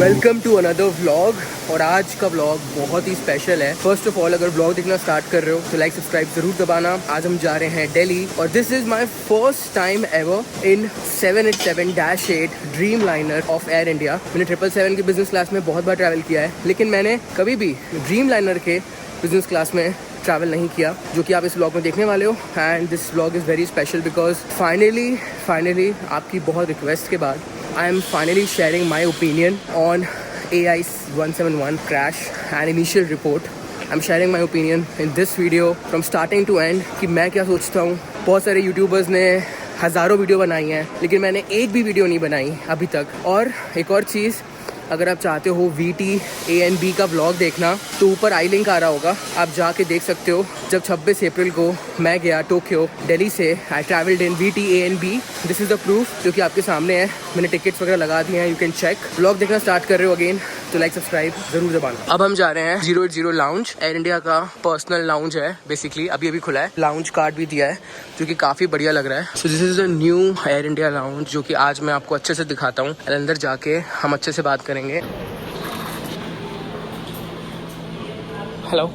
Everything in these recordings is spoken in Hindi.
Welcome to another vlog. और आज का व्लॉग बहुत ही स्पेशल है। फर्स्ट ऑफ ऑल, अगर व्लॉग देखना स्टार्ट कर रहे हो तो लाइक सब्सक्राइब जरूर दबाना। आज हम जा रहे हैं दिल्ली और this is my first time ever in 787-8 dream liner of air India. मैंने 777 की बिजनेस क्लास में बहुत बार ट्रैवल किया है, लेकिन मैंने कभी भी ड्रीम लाइनर के बिजनेस क्लास में ट्रैवल नहीं किया, जो कि आप इस व्लॉग में देखने वाले हो। And this vlog is very special because finally आपकी बहुत रिक्वेस्ट के बाद I am finally sharing my opinion on AI 171 crash and initial report. I'm sharing my opinion in this video from starting to end कि मैं क्या सोचता हूँ। बहुत सारे यूट्यूबर्स ने हज़ारों वीडियो बनाई हैं, लेकिन मैंने एक भी वीडियो नहीं बनाई अभी तक। और एक और चीज़, अगर आप चाहते हो VT A&B का व्लॉग देखना तो ऊपर आई लिंक आ रहा होगा, आप जाके देख सकते हो। जब 26 अप्रैल को मैं गया टोक्यो दिल्ली से, I travelled in VT A&B। This is the proof जो कि आपके सामने है। मैंने टिकट्स वगैरह लगा दिए हैं, यू कैन चेक। व्लॉग देखना स्टार्ट कर रहे हो अगेन तो लाइक सब्सक्राइब जरूर दबाना। अब हम जा रहे हैं 080 लाउंज। एयर इंडिया का पर्सनल लाउंज है बेसिकली, अभी खुला है। लाउंज कार्ड भी दिया है जो कि काफ़ी बढ़िया लग रहा है। सो this is a new air India lounge जो कि आज मैं आपको अच्छे से दिखाता हूँ। अंदर जाके हम अच्छे से बात करेंगे। Hello.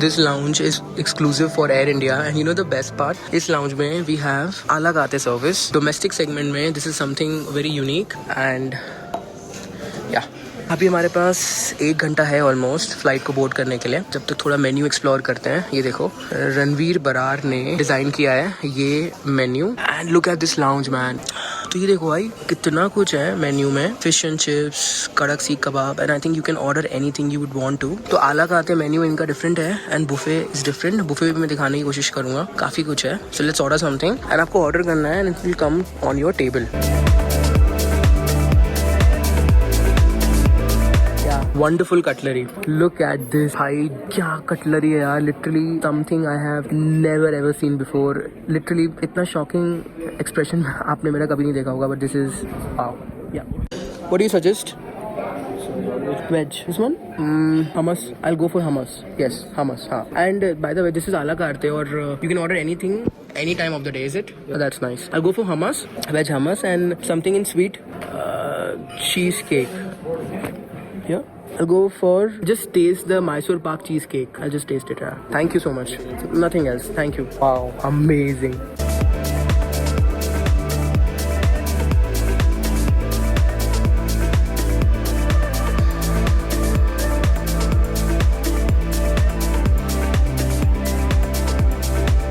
This lounge is exclusive for Air India and you know the best part, इस lounge में we have à la carte service. Domestic segment में this is something very unique and yeah. अभी हमारे पास 1 घंटा है ऑलमोस्ट फ्लाइट को बोर्ड करने के लिए। जब तक थोड़ा मेन्यू एक्सप्लोर करते हैं। ये देखो, रणवीर बरार ने डिज़ाइन किया है ये menu and look at this lounge man. तो ये देखो भाई, कितना कुछ है मेन्यू में। फिश एंड चिप्स, कड़क seekh kebab and I think you can order anything you would want to. तो आला का आते मेन्यू इनका डिफरेंट है and buffet is different. Buffet भी मैं दिखाने की कोशिश करूंगा, काफ़ी कुछ है। So let's order something and आपको ऑर्डर करना है and it will come on your table. Wonderful cutlery. Look at this. भाई क्या कटलरी है यार, literally something I have never ever seen before. Literally इतना shocking expression आपने मेरा कभी नहीं देखा होगा, but this is wow. Yeah. What do you suggest? Veg. This one? Hummus. I'll go for hummus. Yes, hummus. हाँ. And by the way, this is à la carte और you can order anything any time of the day. Is it? Oh, that's nice. I'll go for hummus, veg hummus, and something in sweet, cheesecake. Yeah. I'll go for just taste the Mysore Pak cheesecake. I'll just taste it. Thank you so much. Nothing else. Thank you. Wow, amazing.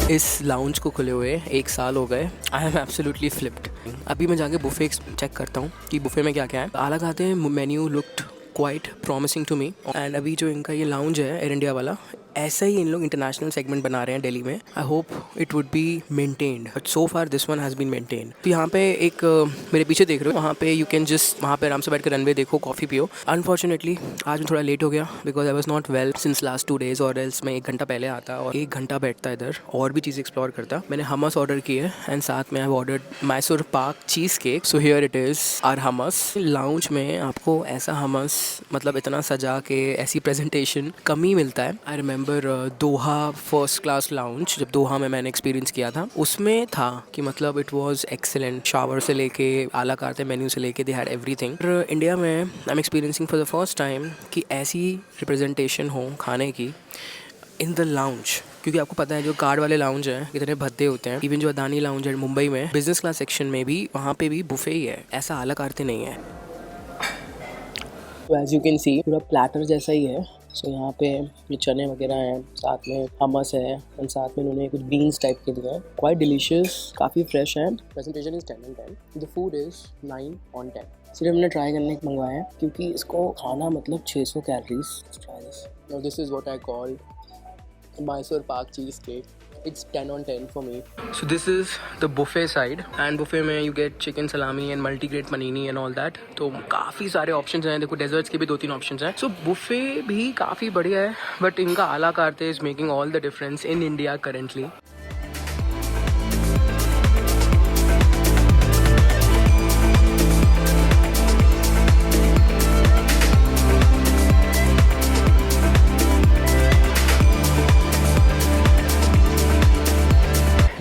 इस लाउंज को खुले हुए 1 साल हो गए। I am absolutely flipped. अभी मैं जाके बुफे चेक करता हूँ कि बुफे में क्या क्या है। आला खाते हैं menu looked quite promising to me. And अभी जो इनका ये लाउंज है एयर इंडिया वाला, ऐसा ही इन लोग इंटरनेशनल सेगमेंट बना रहे हैं दिल्ली में। I hope it would be maintained, but so far this one has been maintained. तो यहाँ पे एक मेरे पीछे देख रहे हो, वहाँ पे यू कैन जस्ट वहाँ पे आराम से बैठ कर रनवे देखो, कॉफ़ी पियो। अनफॉर्चुनेटली आज मैं थोड़ा लेट हो गया because I was not well since last 2 days, और एल्स मैं 1 घंटा पहले आता और 1 घंटा बैठता इधर और भी चीज़ एक्सप्लोर करता। मैंने हमस ऑर्डर की है एंड साथ में I have ordered Mysore pak cheese cake. So here it is our hummus. Lounge में आपको ऐसा हमस, मतलब इतना सजा के ऐसी प्रेजेंटेशन कम ही मिलता है। I remember Doha first class lounge, जब दोहा में मैंने एक्सपीरियंस किया था, उसमें था कि मतलब इट वाज एक्सेलेंट। शावर से लेके आला कार्ते मेन्यू से लेके दे हैड एवरीथिंग। इंडिया में I am experiencing for the first time कि ऐसी रिप्रेजेंटेशन हो खाने की इन द लाउंज। क्योंकि आपको पता है जो कार्ड वाले लाउंज हैं कितने भद्दे होते हैं। इवन जो अदानी लाउंज है मुंबई में, बिजनेस क्लास सेक्शन में भी, वहाँ पे भी बुफे ही है, ऐसा आला कार्ते नहीं है। तो एज यू कैन सी पूरा प्लेटर जैसा ही है। सो यहाँ पे ये चने वगैरह हैं, साथ में हमस है एंड साथ में उन्होंने कुछ बीन्स टाइप के दिए हैं। क्वाइट डिलीशियस, काफ़ी फ्रेश है। Presentation is 10 on 10। The food is 9 on 10। सिर्फ हमने ट्राई करने के मंगवाया है क्योंकि इसको खाना मतलब 600 calories. Try this. Now this is what I call Mysore Pak cheesecake. It's 10 on 10 for me. So this is the buffet side and buffet में you get chicken salami and multi-grade panini and all that. तो काफ़ी सारे options हैं। देखो desserts के भी 2-3 options हैं। So buffet भी काफ़ी बढ़िया है, but इनका à la carte is making all the difference in India currently.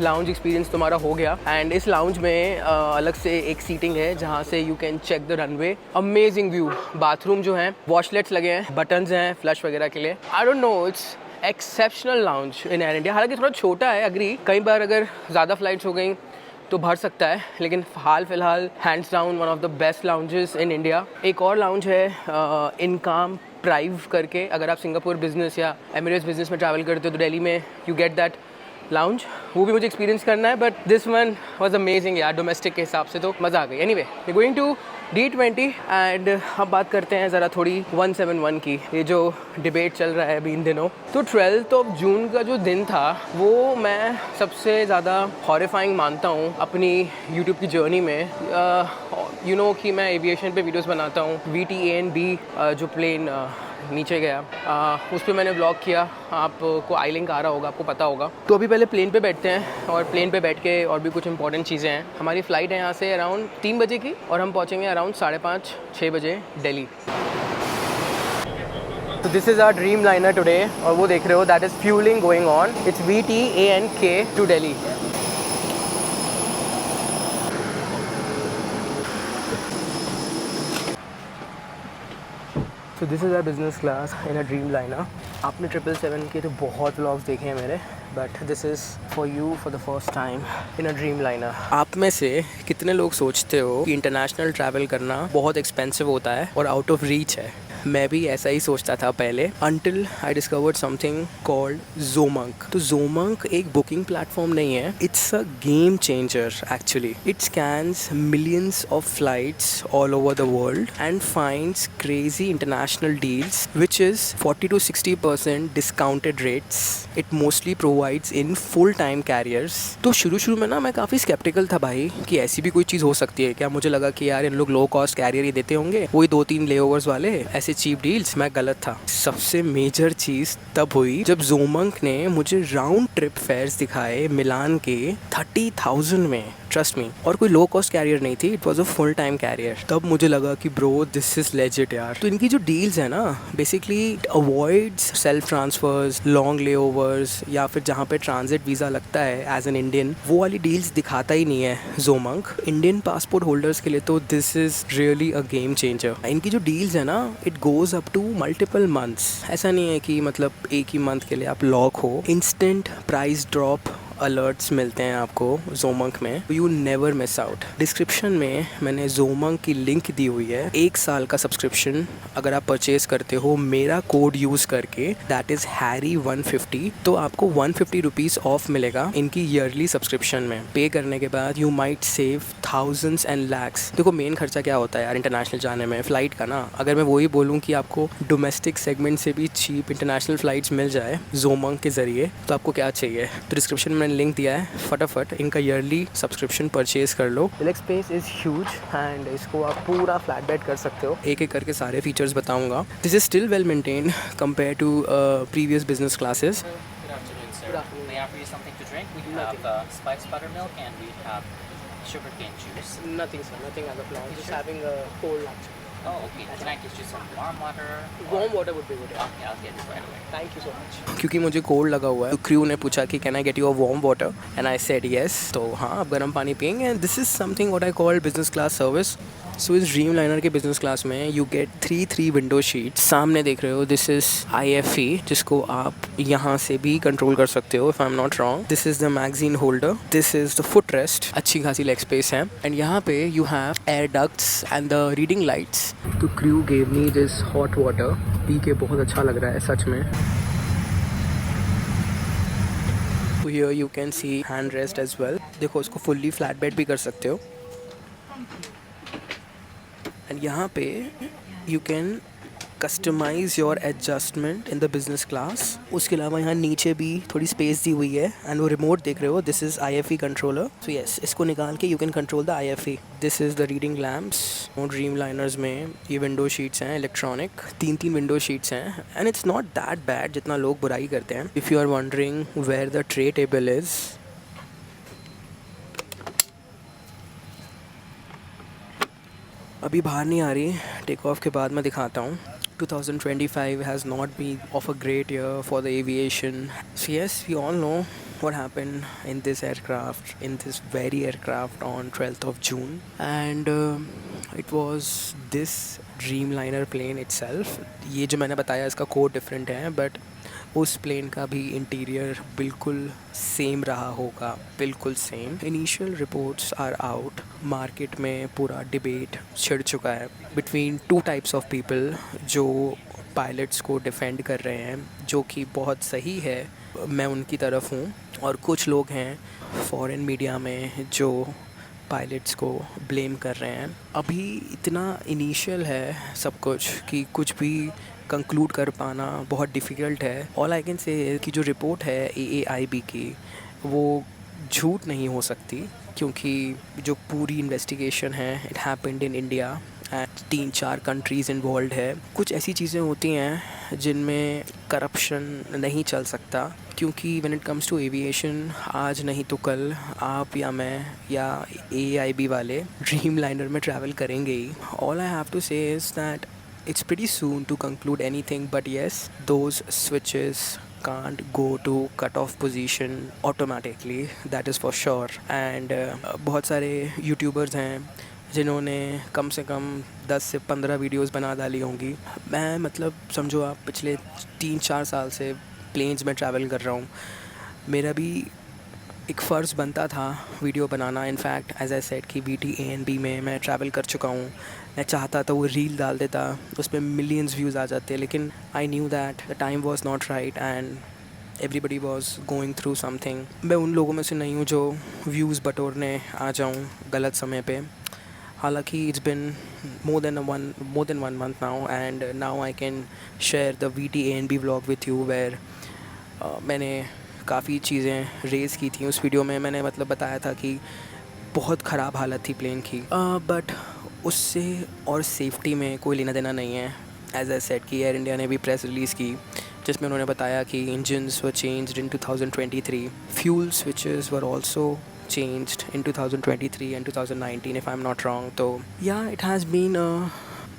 Lounge experience तुम्हारा हो गया। एंड इस लाउंज में अलग से एक सीटिंग है जहाँ से you can check the runway. Amazing view, bathroom जो है वॉशलेट्स लगे हैं, बटन्स हैं फ्लश वगैरह के लिए। I don't know, it's exceptional lounge in air India. हालांकि थोड़ा छोटा है, अग्री, कई बार अगर ज़्यादा फ्लाइट्स हो गई तो भर सकता है, लेकिन हाल फिलहाल hands down one of the best lounges in India. एक और लाउंज है इनकाम प्राइव करके, अगर आप सिंगापुर बिजनेस या एमिरेट्स बिजनेस में ट्रैवल करते हो तो दिल्ली में यू गेट दैट लाउंज, वो भी मुझे एक्सपीरियंस करना है। But this one was amazing यार, डोमेस्टिक के हिसाब से तो मज़ा आ गई। Anyway, we going to D20 and अब बात करते हैं ज़रा थोड़ी 171 की। ये जो डिबेट चल रहा है अभी इन दिनों, तो 12 जून का जो दिन था वो मैं सबसे ज़्यादा हॉरिफाइंग मानता हूँ अपनी यूट्यूब की जर्नी में। यू नो कि मैं एविएशन पे वीडियोस बनाता हूँ। VTANB जो प्लेन नीचे गया, उस पर मैंने ब्लॉग किया, आपको आई लिंक आ रहा होगा, आपको पता होगा। तो अभी पहले प्लेन पे बैठते हैं और प्लेन पे बैठ के और भी कुछ इंपॉर्टेंट चीज़ें हैं। हमारी फ़्लाइट है यहाँ से अराउंड 3 बजे की और हम पहुँचेंगे अराउंड 5:30-6 बजे दिल्ली। तो this is our dreamliner today, और वो देख रहे हो that is fueling going on. It's VTANK to Delhi. So this is our business class in a dreamliner. आपने 777 के तो बहुत व्लॉग्स देखे हैं मेरे, but this is for you for the first time in a dreamliner. आप में से कितने लोग सोचते हो कि इंटरनेशनल ट्रैवल करना बहुत एक्सपेंसिव होता है और आउट ऑफ रीच है? मैं भी ऐसा ही सोचता था पहले, until I discovered something called Zomonk। तो Zomonk एक बुकिंग प्लेटफॉर्म नहीं है, it's a game changer actually। It scans millions of flights all over the world and finds crazy international deals which is 40 to 60% discounted rates। It mostly provides in full time carriers। तो शुरू में ना मैं काफ़ी स्केप्टिकल था भाई कि ऐसी भी कोई चीज़ हो सकती है क्या। मुझे लगा कि यार इन लोग लो कॉस्ट कैरियर ही देते होंगे, वही 2-3 लेओवर्स वाले, ऐसे चीप डील्स। मैं गलत था। सबसे मेजर चीज़ तब हुई जब जोमंक ने मुझे राउंड ट्रिप फेयर्स दिखाए मिलान के 30,000 में, ट्रस्ट मी, और कोई लो कॉस्ट कैरियर नहीं थी, it was a full time carrier. तब मुझे लगा कि ब्रो दिस इज लेजिट यार। तो इनकी जो डील्स है ना, basically avoids self transfers, long layovers, या फिर जहाँ पे ट्रांजिट वीज़ा लगता है एज एन इंडियन, वो वाली डील्स दिखाता ही नहीं है जोमंक। इंडियन पासपोर्ट होल्डर्स के लिए तो this is really a game changer. इनकी जो डील्स है ना, it goes up to multiple months. ऐसा नहीं है कि मतलब एक ही मंथ के लिए आप लॉक हो। इंस्टेंट प्राइस ड्रॉप अलर्ट्स मिलते हैं आपको जोमंक में, you never miss out. Description में मैंने जोमंक की लिंक दी हुई है। 1 साल का सब्सक्रिप्शन अगर आप परचेज करते हो मेरा कोड यूज़ करके, दैट इज़ HARRY150, तो आपको 150 रुपीज़ ऑफ मिलेगा इनकी ईयरली सब्सक्रिप्शन में। पे करने के बाद you might save thousands and lakhs. देखो मेन खर्चा क्या होता है यार इंटरनेशनल जाने में, फ़्लाइट का ना। अगर मैं वही बोलूँ कि आपको डोमेस्टिक सेगमेंट से भी चीप इंटरनेशनल फ़्लाइट्स मिल जाए जोमंक के ज़रिए, तो आपको क्या चाहिए। तो डिस्क्रिप्शन में लिंक दिया है, फटाफट इनका ईयरली सब्सक्रिप्शन परचेज कर लो। Leg space is huge and इसको आप पूरा फ्लैट बेड कर सकते हो। एक एक करके सारे फीचर्स बताऊंगा। This is still well maintained compare to previous business classes. Good afternoon. May I offer you something to drink? We have spiced buttermilk and we have sugarcane juice. Nothing sir, nothing as of now. Just having a cold lunch. Oh, okay. Can I get you some warm water? Warm water would be good. Okay, I'll get it right away. Thank you so much. क्योंकि मुझे कोल्ड लगा हुआ है तो क्रू ने पूछा कि can I get you a warm water and I said yes. तो हाँ, आप गर्म पानी पियेंगे and this is something what I call business class service. So इस ड्रीम लाइनर के बिजनेस क्लास में यू गेट 3 विंडो शीट। सामने देख रहे हो दिस इज IFE, जिसको आप यहाँ से भी कंट्रोल कर सकते हो if I am not wrong. This is the magazine holder, this is the foot rest, अच्छी खासी लेग स्पेस है। एंड यहाँ पे you have air ducts and the reading lights. तो crew gave me this hot water, पी के बहुत अच्छा लग रहा है सच में। तो here you can see hand rest as well. देखो इसको फुल्ली फ्लैट बेड भी कर सकते हो। एंड यहाँ पे you can customize your adjustment in the business class. उसके अलावा यहाँ नीचे भी थोड़ी स्पेस दी हुई है एंड वो रिमोट देख रहे हो, this is IFE controller. So yes, इसको निकाल के you can control the IFE। This is the reading lamps. Dreamliners में ये विंडो शीट्स हैं इलेक्ट्रॉनिक, 3 विंडो शीट्स हैं and it's not that bad जितना लोग बुराई करते हैं। If you are wondering where the tray table is, अभी बाहर नहीं आ रही, टेक ऑफ के बाद मैं दिखाता हूँ। 2025 has not been of a great year for the aviation. So yes, we all know what happened in this aircraft, in this very aircraft on 12th of June, and it was this Dreamliner plane itself. ये जो मैंने बताया इसका कोड डिफरेंट है, बट उस प्लेन का भी इंटीरियर बिल्कुल सेम रहा होगा, बिल्कुल same. Initial reports are out. Market में पूरा डिबेट छिड़ चुका है between two types of people जो पायलट्स को डिफेंड कर रहे हैं, जो कि बहुत सही है, मैं उनकी तरफ हूँ. और कुछ लोग हैं फॉरेन मीडिया में जो पायलट्स को ब्लेम कर रहे हैं. अभी इतना इनिशियल है सब कुछ कि कुछ भी कंक्लूड कर पाना बहुत डिफ़िकल्ट है. ऑल आई कैन से कि जो रिपोर्ट है AAIB की, वो झूठ नहीं हो सकती, क्योंकि जो पूरी इन्वेस्टिगेशन है it happened in India and 3-4 countries involve है. कुछ ऐसी चीज़ें होती हैं जिनमें करप्शन नहीं चल सकता, क्योंकि when it comes to aviation, आज नहीं तो कल आप या मैं या AAIB वाले ड्रीम लाइनर में ट्रैवल करेंगे ही. ऑल आई हैव टू से is that it's pretty soon to conclude anything, but yes, those switches can't go to cut-off position automatically, that is for sure. And बहुत सारे यूट्यूबर्स हैं जिन्होंने कम से कम 10 से 15 वीडियोस बना डाली होंगी. मैं मतलब समझो आप पिछले 3-4 साल से प्लेन्स में ट्रैवल कर रहा हूँ. मेरा भी एक फ़र्ज़ बनता था वीडियो बनाना. इनफैक्ट एज आई सेड कि VTANB में मैं ट्रैवल कर चुका हूँ. मैं चाहता था वो रील डाल देता, उस पर मिलियंस व्यूज़ आ जाते, लेकिन I knew that the time was not right and everybody was going through something. मैं उन लोगों में से नहीं हूँ जो व्यूज़ बटोरने आ जाऊँ गलत समय पे. हालांकि it's been more than 1 month now, and now I can share the VTANB vlog with you where मैंने काफ़ी चीज़ें रेज़ की थी. उस वीडियो में मैंने मतलब बताया था कि बहुत ख़राब हालत थी प्लेन की, बट उससे और सेफ्टी में कोई लेना देना नहीं है. एज आई सेड कि एयर इंडिया ने भी प्रेस रिलीज़ की जिसमें उन्होंने बताया कि engines were changed in 2023, fuel switches were also changed in 2023 and 2019 if I'm not wrong. तो yeah, it has been a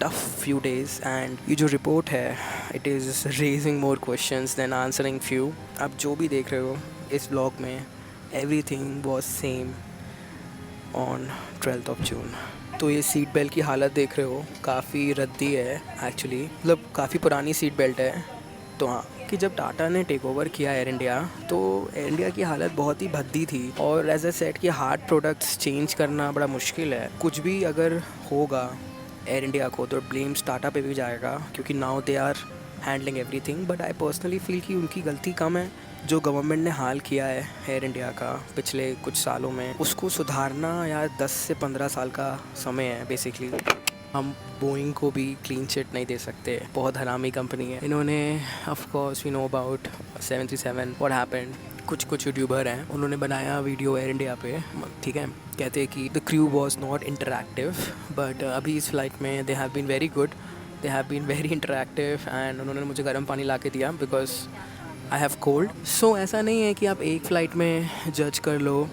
tough few days, and ये जो रिपोर्ट है it is raising more questions than answering few. आप जो भी देख रहे हो इस व्लॉग में, everything was same on 12th of June. तो ये सीट बेल्ट की हालत देख रहे हो, काफ़ी रद्दी है एक्चुअली, मतलब काफ़ी पुरानी सीट बेल्ट है. तो हाँ, कि जब टाटा ने टेक ओवर किया एयर इंडिया, तो एयर इंडिया की हालत बहुत ही भद्दी थी. और एज ए सेट कि हार्ड प्रोडक्ट्स चेंज करना बड़ा मुश्किल है. कुछ भी अगर होगा एयर इंडिया को तो ब्लेम्स टाटा पे भी जाएगा, क्योंकि now they are handling everything. But I personally feel कि उनकी गलती कम है. जो गवर्नमेंट ने हाल किया है एयर इंडिया का पिछले कुछ सालों में, उसको सुधारना यार 10 से 15 साल का समय है बेसिकली. हम बोइंग को भी क्लीन चिट नहीं दे सकते, बहुत हरामी कंपनी है. इन्होंने of course we know about 737 what happened. कुछ यूट्यूबर हैं, उन्होंने बनाया वीडियो एयर इंडिया पे, ठीक है, कहते हैं कि the crew was not interactive, but अभी इस फ्लाइट में they have been very good, they have been very interactive. And उन्होंने मुझे गर्म पानी ला के दिया because I have cold. So ऐसा नहीं है कि आप एक फ़्लाइट में जज कर लो.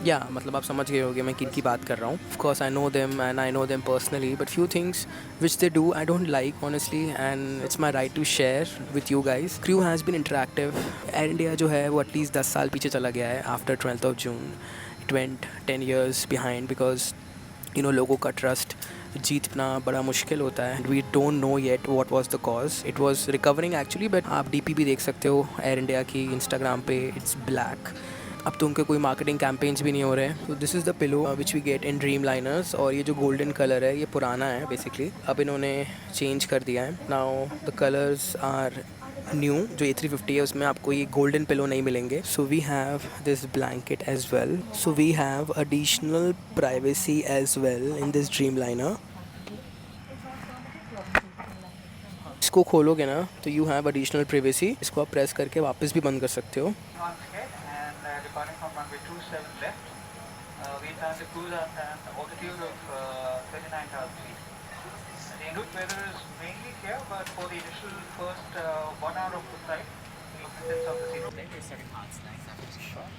या मतलब आप समझ गए होगे मैं किन की बात कर रहा हूँ. Of course I know them and I know them personally, but few things which they do I don't like honestly, and it's my right to share with you guys. Crew has been interactive. Air India जो है वो एटलीस्ट 10 साल पीछे चला गया है. After 12th of June it went 10 years behind, because you know लोगों का ट्रस्ट जीतना बड़ा मुश्किल होता है. We don't know yet what was the cause. It was recovering actually, but आप DP भी देख सकते हो एयर इंडिया की इंस्टाग्राम पे, इट्स ब्लैक. अब तो उनके कोई मार्केटिंग कैंपेन्स भी नहीं हो रहे हैं. तो this is the pillow which we get in dreamliners. और ये जो गोल्डन कलर है ये पुराना है बेसिकली, अब इन्होंने चेंज कर दिया है. Now the colours are new. जो A350 है उसमें आपको ये गोल्डन पिलो नहीं मिलेंगे. So we have this blanket as well. So we have additional privacy as well in this dreamliner. इसको खोलोगे ना तो यू हैव एडिशनल प्राइवेसी. इसको आप प्रेस करके वापस भी बंद कर सकते हो. Departing from runway 27 left, we plan to cruise at an altitude of 39,000 feet. The en route weather is mainly clear, but for the initial first 1 hour of the flight, the luminescence of the city. We're starting hot snacks after this shot.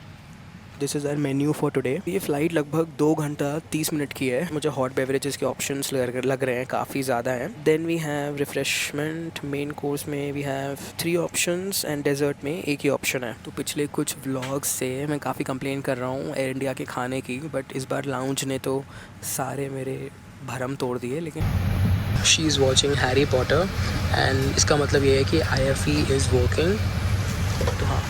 This is our menu for today. ये फ़्लाइट लगभग 2 घंटा 30 मिनट की है। मुझे हॉट बेवरेजेस के ऑप्शंस लग रहे हैं, काफ़ी ज़्यादा हैं। Then we have refreshment, main course में we have 3 options and dessert में एक ही ऑप्शन है। तो पिछले कुछ व्लॉग्स से मैं काफ़ी कंप्लेन कर रहा हूँ एयर इंडिया के खाने की, बट इस बार लाउंज ने तो सारे मेरे भरम तोड़ दिए। लेकिन she is watching Harry Potter and इसका मतलब ये है कि IFE इज़ वर्किंग। तो हाँ,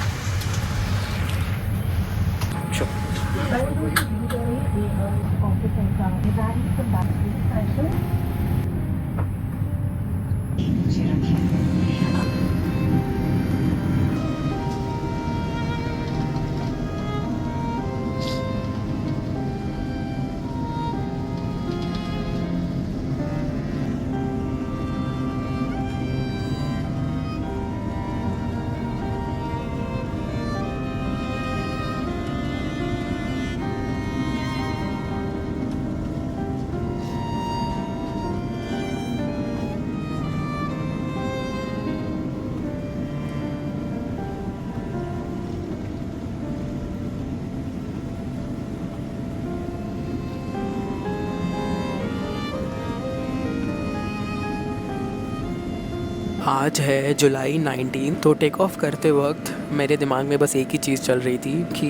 आज है जुलाई 19। तो टेक ऑफ करते वक्त मेरे दिमाग में बस एक ही चीज़ चल रही थी कि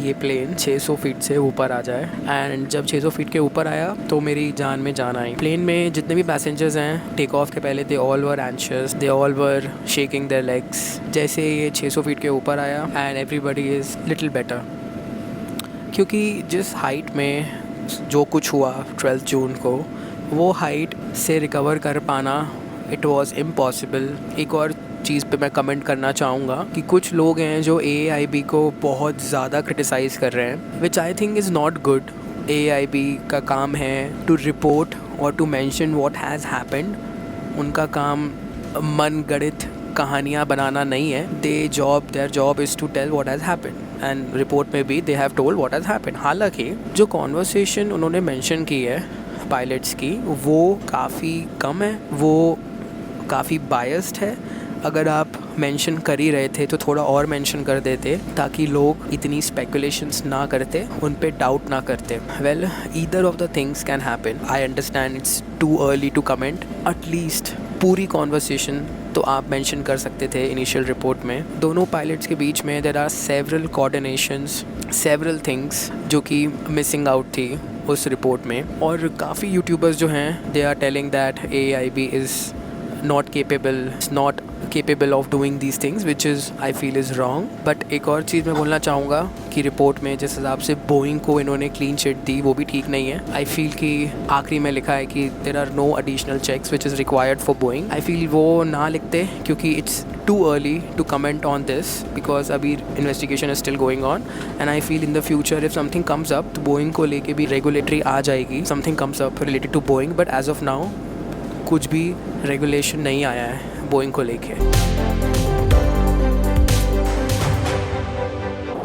ये प्लेन 600 फीट से ऊपर आ जाए। एंड जब 600 फीट के ऊपर आया तो मेरी जान में जान आई। प्लेन में जितने भी पैसेंजर्स हैं टेक ऑफ के पहले they all were anxious, they all were shaking there legs. जैसे ये 600 फीट के ऊपर आया and everybody is little better, क्योंकि जिस हाइट में जो कुछ हुआ 12 जून को, वो हाइट से रिकवर कर पाना इट वॉज़ इम्पॉसिबल। एक और चीज़ पे मैं कमेंट करना चाहूँगा कि कुछ लोग हैं जो AAIB को बहुत ज़्यादा क्रिटिसाइज़ कर रहे हैं, which I think is not good. AAIB का काम है टू रिपोर्ट और to mention what has happened. उनका काम मन गढ़ित कहानियाँ बनाना नहीं है। Their job is to tell what has happened and report में भी they have told what has happened. हालांकि जो कॉन्वर्सेशन उन्होंने मेंशन की है पायलट्स की, वो काफ़ी कम है, वो काफ़ी बायस्ड है। अगर आप मेंशन कर ही रहे थे तो थोड़ा और मेंशन कर देते ताकि लोग इतनी स्पेकुलेशंस ना करते, उन पे डाउट ना करते। Well, either of the things can happen. I understand it's too early to comment. At least पूरी कॉन्वर्सेशन तो आप मेंशन कर सकते थे इनिशियल रिपोर्ट में। दोनों पायलट्स के बीच में there are several coordinations, several things जो कि मिसिंग आउट थी उस रिपोर्ट में। और काफ़ी यूट्यूबर्स जो हैं they are telling that AAIB is not capable of doing these things, which is I feel is wrong. But एक और चीज़ मैं बोलना चाहूँगा कि रिपोर्ट में जिस हिसाब से बोइंग को इन्होंने क्लीन चिट दी वो भी ठीक नहीं है। आई फील कि आखिरी में लिखा है कि there are no additional checks which is required for Boeing. I feel वो ना लिखते, क्योंकि it's too early to comment on this because अभी investigation is still going on. And I feel in the future if something comes up तो बोइंग को लेके भी रेगुलेटरी आ जाएगी, something comes up related to Boeing. But as of now कुछ भी रेगुलेशन नहीं आया है बोइंग को लेके।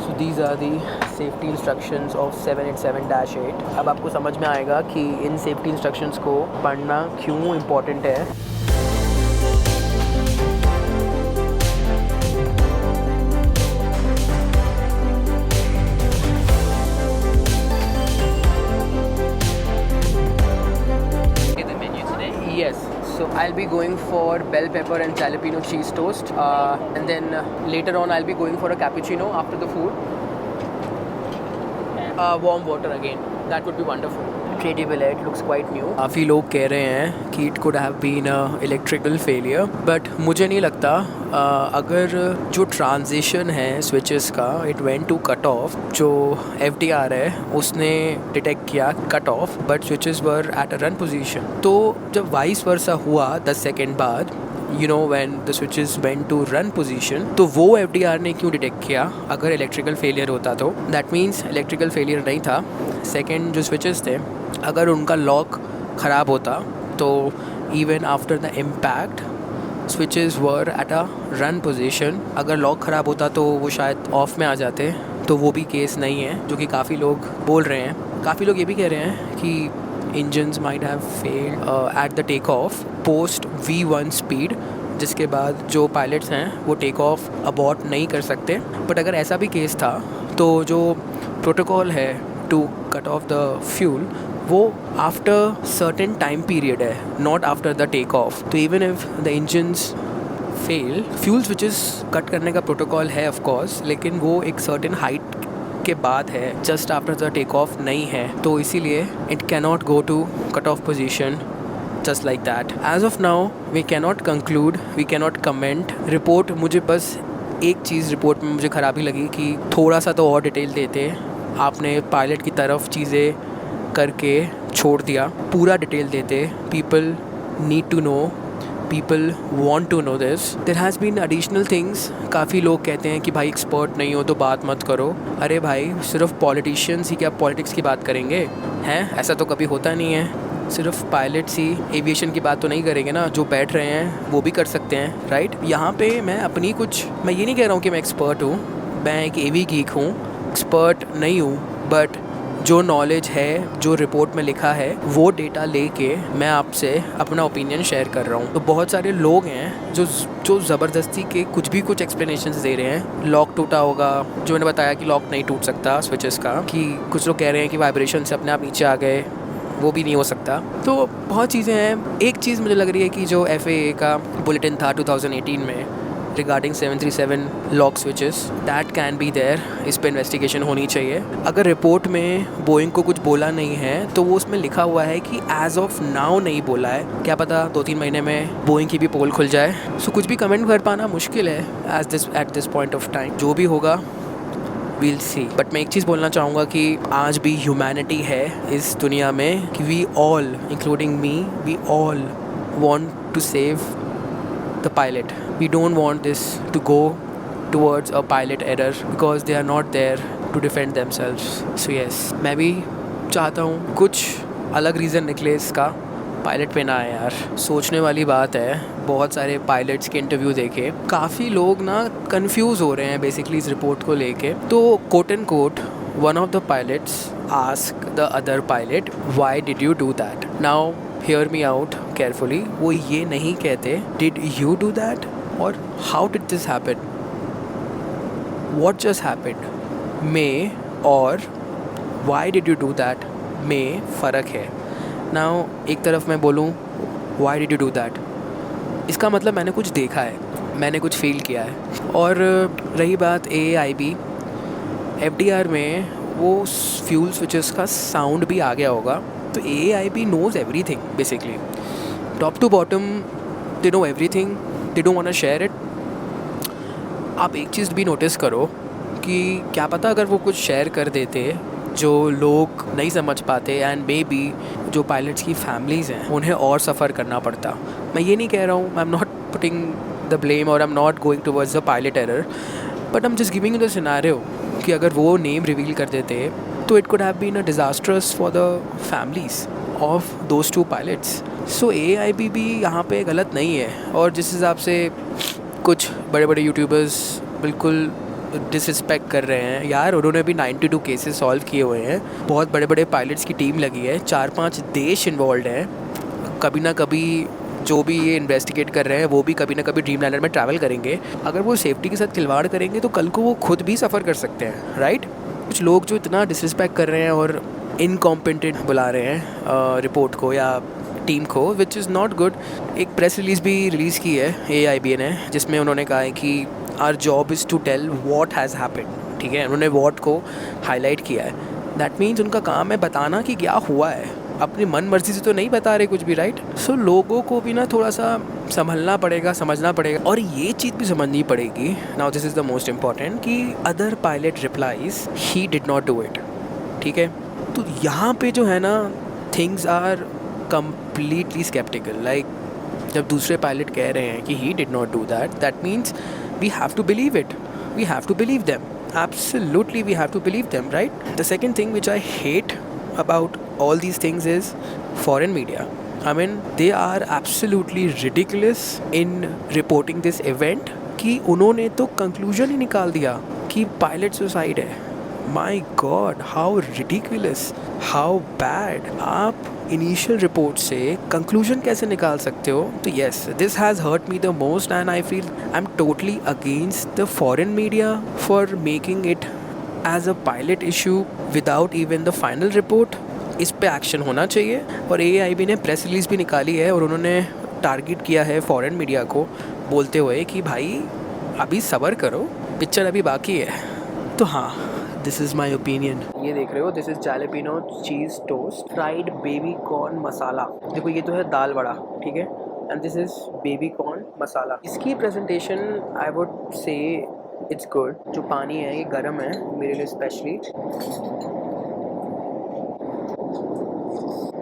So these are the safety instructions of 787-8। अब आपको समझ में आएगा कि इन सेफ्टी इंस्ट्रक्शंस को पढ़ना क्यों इम्पोर्टेंट है। Yes, so I'll be going for bell pepper and jalapeno cheese toast, and then later on I'll be going for a cappuccino after the food. Warm water again, that would be wonderful. Incredible, it looks quite new. काफ़ी लोग कह रहे हैं कि it could have been a electrical failure, but मुझे नहीं लगता। अगर जो ट्रांजिशन है स्विचेस का it went to cut off, जो FDR है उसने डिटेक्ट किया cut off, but switches were at a run position. तो जब वाइस वर्सा हुआ 10 सेकेंड बाद, you know when the switches went to run position, तो वो FDR ने क्यों डिटेक्ट किया? अगर इलेक्ट्रिकल फेलियर होता तो दैट मीन्स इलेक्ट्रिकल फेलियर नहीं था। सेकेंड जो स्विचेस थे अगर उनका लॉक ख़राब होता तो even after the impact switches were at a run position. अगर लॉक ख़राब होता तो वो शायद ऑफ में आ जाते, तो वो भी केस नहीं है जो कि काफ़ी लोग बोल रहे हैं। काफ़ी लोग ये भी कह रहे हैं कि engines might have failed at the take off post V1 speed, जिसके बाद जो पायलट्स हैं वो टेक ऑफ अबॉर्ट नहीं कर सकते। बट अगर ऐसा भी केस था तो जो प्रोटोकॉल है to cut off the fuel, वो आफ्टर सर्टेन टाइम पीरियड है, not after the take off. तो even if the engines fail, fuel switches cut करने का प्रोटोकॉल है ऑफ कोर्स, लेकिन वो एक सर्टेन हाइट के बाद है, just after the take off नहीं है. तो इसीलिए it cannot go to cut off position just like that. As of now, we cannot conclude, we cannot comment. Report, मुझे बस एक चीज़ रिपोर्ट में मुझे ख़राबी लगी कि थोड़ा सा तो और डिटेल देते. आपने पायलट की तरफ चीज़ें करके छोड़ दिया, पूरा डिटेल देते. People need to know, people want to know this. There has been additional things. काफ़ी लोग कहते हैं कि भाई एक्सपर्ट नहीं हो तो बात मत करो. अरे भाई, सिर्फ पॉलिटिशियंस ही क्या पॉलिटिक्स की बात करेंगे हैं? ऐसा तो कभी होता नहीं है. सिर्फ पायलट्स ही एविएशन की बात तो नहीं करेंगे ना, जो बैठ रहे हैं वो भी कर सकते हैं, राइट. यहाँ पे मैं ये नहीं कह रहा हूँ कि मैं एक्सपर्ट हूँ, मैं एक एवी गीक हूँ, एक्सपर्ट नहीं हूँ, बट जो नॉलेज है, जो रिपोर्ट में लिखा है, वो डेटा लेके मैं आपसे अपना ओपिनियन शेयर कर रहा हूँ. तो बहुत सारे लोग हैं जो ज़बरदस्ती के कुछ एक्सप्लेनेशंस दे रहे हैं. लॉक टूटा होगा, जो मैंने बताया कि लॉक नहीं टूट सकता स्विचेस का, कि कुछ लोग कह रहे हैं कि वाइब्रेशन से अपने आप नीचे आ गए, वो भी नहीं हो सकता. तो बहुत चीज़ें हैं. एक चीज़ मुझे लग रही है कि जो FAA का बुलेटिन था 2018 में regarding 737 lock switches, that can be there. इस पर इन्वेस्टिगेशन होनी चाहिए. अगर रिपोर्ट में बोइंग को कुछ बोला नहीं है तो वो उसमें लिखा हुआ है कि एज ऑफ नाउ नहीं बोला है. क्या पता 2-3 महीने में बोइंग की भी पोल खुल जाए. सो कुछ भी कमेंट कर पाना मुश्किल है at this point of time. जो भी होगा we'll see. बट मैं एक चीज़ बोलना चाहूँगा कि आज भी ह्यूमैनिटी है इस दुनिया में, कि we all including me, we all want to save the pilot. We don't want this to go towards a pilot error because they are not there to defend themselves. So yes, मैं भी चाहता हूँ कुछ अलग रीज़न निकले इसका, पायलट पे ना आए यार. सोचने वाली बात है. बहुत सारे पायलट्स के इंटरव्यू देखे, काफ़ी लोग ना कंफ्यूज हो रहे हैं बेसिकली इस रिपोर्ट को लेके. तो quote and quote one of the pilots ask the other pilot, why did you do that. Now hear me out carefully. वो ये नहीं कहते डिड यू डू दैट और how did this happen, what just happened में और why did you do that में फ़र्क है. नाउ एक तरफ मैं बोलूँ why did you do that, इसका मतलब मैंने कुछ देखा है, मैंने कुछ फील किया है. और रही बात AAIB, FDR में वो फ्यूल स्विचेस का साउंड भी आ गया होगा. तो AAIB knows everything basically, top to bottom they know everything, they don't want to share it. आप एक चीज़ भी नोटिस करो कि क्या पता अगर वो कुछ शेयर कर देते जो लोग नहीं समझ पाते, एंड मे बी जो पायलट्स की फैमिलीज़ हैं उन्हें और सफ़र करना पड़ता. मैं ये नहीं कह रहा हूँ, I am not putting the blame और I am not going towards the pilot error, but I am just giving the scenario कि अगर वो नेम रिवील कर देते तो it could have been a disastrous for the families of those 2 pilots. So AAIB भी यहाँ पे गलत नहीं है. और जिस हिसाब से कुछ बड़े बड़े यूट्यूबर्स बिल्कुल डिसरिस्पेक्ट कर रहे हैं यार, उन्होंने भी 92 केसेस सॉल्व किए हुए हैं. बहुत बड़े बड़े पायलट्स की टीम लगी है, 4-5 देश इन्वॉल्व हैं. कभी ना कभी जो भी ये इन्वेस्टिगेट कर रहे हैं वो भी कभी ना कभी ड्रीमलाइनर में ट्रैवल करेंगे. अगर वो सेफ्टी के साथ खिलवाड़ करेंगे तो कल को वो खुद भी सफ़र कर सकते हैं, राइट. कुछ लोग जो इतना डिसरिस्पेक्ट कर रहे हैं और इनकॉम्पिटेंट बुला रहे हैं रिपोर्ट को या टीम को, विच इज़ नॉट गुड. एक प्रेस रिलीज़ भी रिलीज़ की है AAIB ने, जिसमें उन्होंने कहा है कि our job is to tell what has happened. ठीक है, उन्होंने व्हाट को हाईलाइट किया है. दैट मीन्स उनका काम है बताना कि क्या हुआ है. अपनी मन मर्जी से तो नहीं बता रहे कुछ भी, राइट. सो लोगों को भी ना थोड़ा सा संभलना पड़ेगा, समझना पड़ेगा. और ये चीज़ भी समझनी पड़ेगी. Now this is the most important कि other pilot replies he did not do it. ठीक है, तो यहाँ पे जो है ना things are completely skeptical. Like जब दूसरे पायलट कह रहे हैं कि he did not do that, that means we have to believe it. We have to believe them. Absolutely, we have to believe them, right? The second thing which I hate about all these things is foreign media. I mean, they are absolutely ridiculous in reporting this event कि उन्होंने तो conclusion ही निकाल दिया कि पायलट सुसाइड है. My God, how ridiculous, how bad. आप इनिशियल रिपोर्ट से कंक्लूजन कैसे निकाल सकते हो. तो yes, this has hurt me the most and I feel I am totally against the foreign media for making it as a pilot issue without even the final report इस पे एक्शन होना चाहिए। और AAIB ने प्रेस रिलीज़ भी निकाली है और उन्होंने टारगेट किया है फॉरेन मीडिया को, बोलते हुए कि भाई अभी सब्र करो, पिक्चर अभी बाकी है। तो हाँ, दिस इज़ माई ओपिनियन। ये देख रहे हो, this is jalapeno cheese toast fried baby corn masala. देखो ये तो है दाल वड़ा, ठीक है, and this is baby corn masala. इसकी presentation I would say it's good. जो पानी है ये गर्म है मेरे लिए स्पेशली,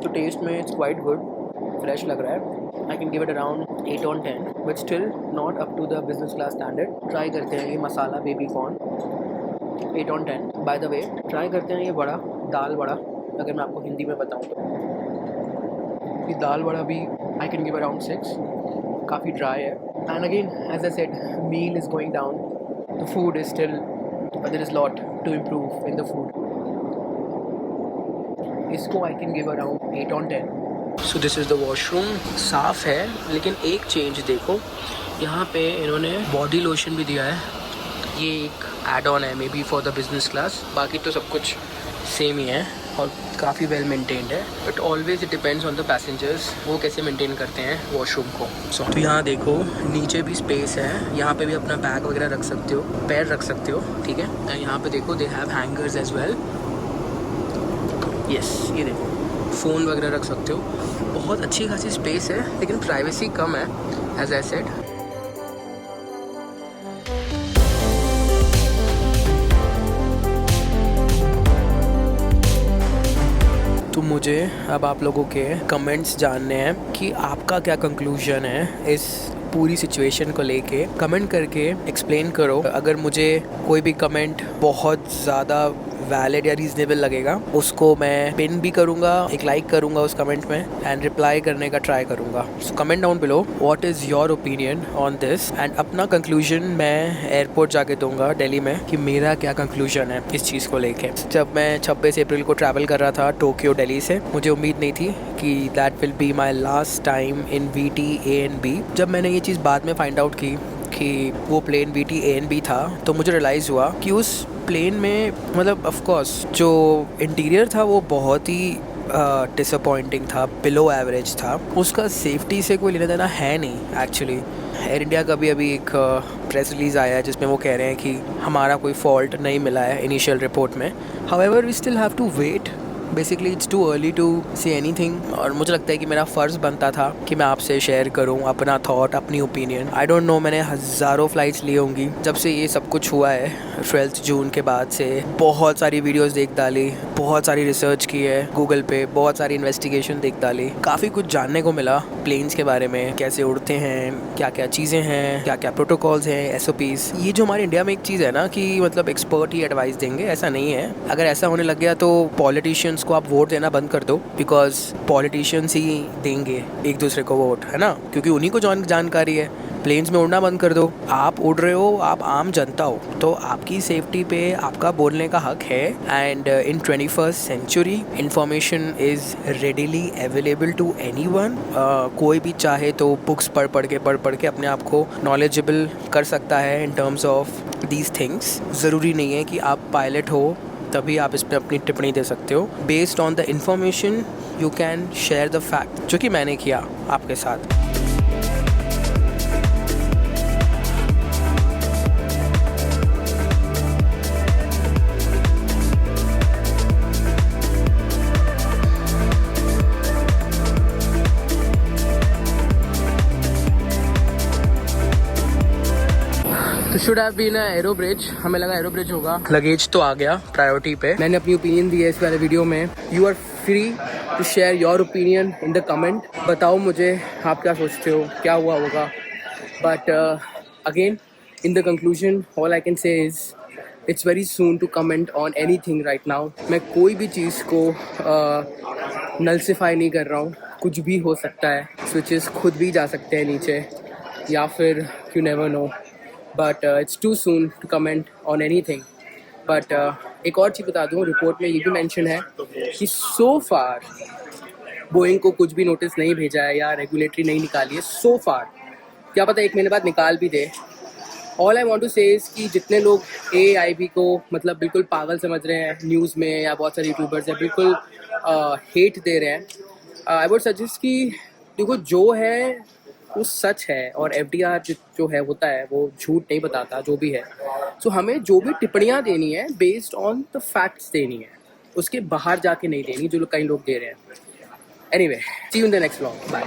तो टेस्ट में इट्स क्वाइट गुड, फ्रेश लग रहा है। I can give it around 8 on 10, but still not up to the business class standard. Try करते हैं ये masala baby corn, 8 on 10। By the way try करते हैं ये वड़ा, दाल वड़ा। अगर मैं आपको हिंदी में बताऊँ तो ये दाल वड़ा भी आई कैन गिव अराउंड 6, काफ़ी ड्राई है। And again as I said, meal is going down, the food is still, there is lot to improve in the food. इसको आई कैन गिव अराउंड 8 on 10। So this is the washroom, साफ़ है लेकिन एक चेंज देखो, यहाँ पे इन्होंने बॉडी लोशन भी दिया है। ये एक एड ऑन है may be for the business class, बाकी तो सब कुछ सेम ही है और काफ़ी वेल मेंटेन्ड है। But always it depends on the passengers, वो कैसे मेंटेन करते हैं वॉशरूम को। तो यहाँ देखो नीचे भी स्पेस है, यहाँ पे भी अपना बैग वगैरह रख सकते हो, पैर रख सकते हो, ठीक है। एंड यहाँ पे देखो they have hangers as well. Yes, ये देखो फ़ोन वगैरह रख सकते हो। बहुत अच्छी खासी स्पेस है लेकिन प्राइवेसी कम है एज आई सेड। तो मुझे अब आप लोगों के कमेंट्स जानने हैं कि आपका क्या कंक्लूजन है इस पूरी सिचुएशन को लेके। कमेंट करके एक्सप्लेन करो। अगर मुझे कोई भी कमेंट बहुत ज़्यादा वैलिड या रीजनेबल लगेगा उसको मैं पिन भी करूँगा, एक लाइक करूँगा उस कमेंट में एंड रिप्लाई करने का ट्राई करूँगा। So comment down below what is your opinion on this, and अपना कंक्लूजन मैं एयरपोर्ट जाके दूंगा दिल्ली में कि मेरा क्या कंक्लूजन है इस चीज़ को लेके। जब मैं 26 अप्रैल को ट्रैवल कर रहा था टोक्यो दिल्ली से, मुझे उम्मीद नहीं थी कि that will be my last time in VT ANB। जब मैंने ये चीज़ बाद में फाइंड आउट की कि वो प्लेन VT ANB था, तो मुझे रियलाइज़ हुआ कि उस प्लेन में मतलब ऑफ कोर्स जो इंटीरियर था वो बहुत ही डिसअपॉइंटिंग था, बिलो एवरेज था। उसका सेफ्टी से कोई लेना देना है नहीं एक्चुअली। एयर इंडिया का भी अभी एक प्रेस रिलीज़ आया है जिसमें वो कह रहे हैं कि हमारा कोई फॉल्ट नहीं मिला है इनिशियल रिपोर्ट में। However we still have to wait, basically it's too early to say anything. और मुझे लगता है कि मेरा फ़र्ज़ बनता था कि मैं आपसे शेयर करूं अपना थॉट, अपनी ओपिनियन। आई डोंट नो, मैंने हज़ारों फ़्लाइट्स ली होंगी जब से ये सब कुछ हुआ है। 12 जून के बाद से बहुत सारी वीडियोस देख डाली, बहुत सारी रिसर्च की है गूगल पे, बहुत सारी इन्वेस्टिगेशन देख डाली, काफ़ी कुछ जानने को मिला प्लेन्स के बारे में, कैसे उड़ते हैं, क्या क्या चीज़ें हैं, क्या क्या प्रोटोकॉल्स हैं, SOPs। ये जो हमारे इंडिया में एक चीज़ है ना कि मतलब एक्सपर्ट ही एडवाइस देंगे, ऐसा नहीं है। अगर ऐसा होने लग गया तो पॉलिटिशियंस को आप वोट देना बंद कर दो, बिकॉज पॉलिटिशियंस ही देंगे एक दूसरे को वोट, है ना, क्योंकि उन्हीं को जानकारी है। प्लेन्स में उड़ना बंद कर दो। आप उड़ रहे हो, आप आम जनता हो, तो आपकी सेफ्टी पे आपका बोलने का हक है। And in 21st century information is readily available to anyone. कोई भी चाहे तो बुक्स पढ़ के अपने आप को नॉलेजेबल कर सकता है in terms of these things. ज़रूरी नहीं है कि आप पायलट हो तभी आप इस पर अपनी टिप्पणी दे सकते हो। Based on the information you can share the fact, जो कि मैंने किया आपके साथ। Should have been arrow bridge, हमें लगा एरो ब्रिज होगा। लगेज तो आ गया प्रायोरिटी पे। मैंने अपनी ओपिनियन दी है इस वाले वीडियो में। You are free to share your opinion in the comment. बताओ मुझे आप क्या सोचते हो, क्या हुआ होगा। But again in the conclusion all I can say is it's very soon to comment on anything right now. मैं कोई भी चीज़ को नल्सिफाई नहीं कर रहा हूँ, कुछ भी हो सकता है। स्विचेस खुद भी जा सकते हैं नीचे, या फिर you never know. But it's too soon to comment on anything. But एक और चीज़ बता दूँ, रिपोर्ट में ये भी मेंशन है कि so far बोइंग को कुछ भी नोटिस नहीं भेजा है या रेगुलेटरी नहीं निकाली है so far। क्या पता 1 महीने बाद निकाल भी दे, ऑल आई वॉन्ट टू से इज़ कि जितने लोग AIB को मतलब बिल्कुल पागल समझ रहे हैं न्यूज़ में, या बहुत सारे यूट्यूबर्स हैं बिल्कुल हेट दे रहे हैं, आई वुड सजेस्ट कि देखो जो है वो सच है, और FDR जो है होता है वो झूठ नहीं बताता जो भी है। सो हमें जो भी टिप्पणियाँ देनी है बेस्ड ऑन द फैक्ट्स देनी है, उसके बाहर जाके नहीं देनी जो कई लोग दे रहे हैं। Anyway, see you in the next vlog, bye.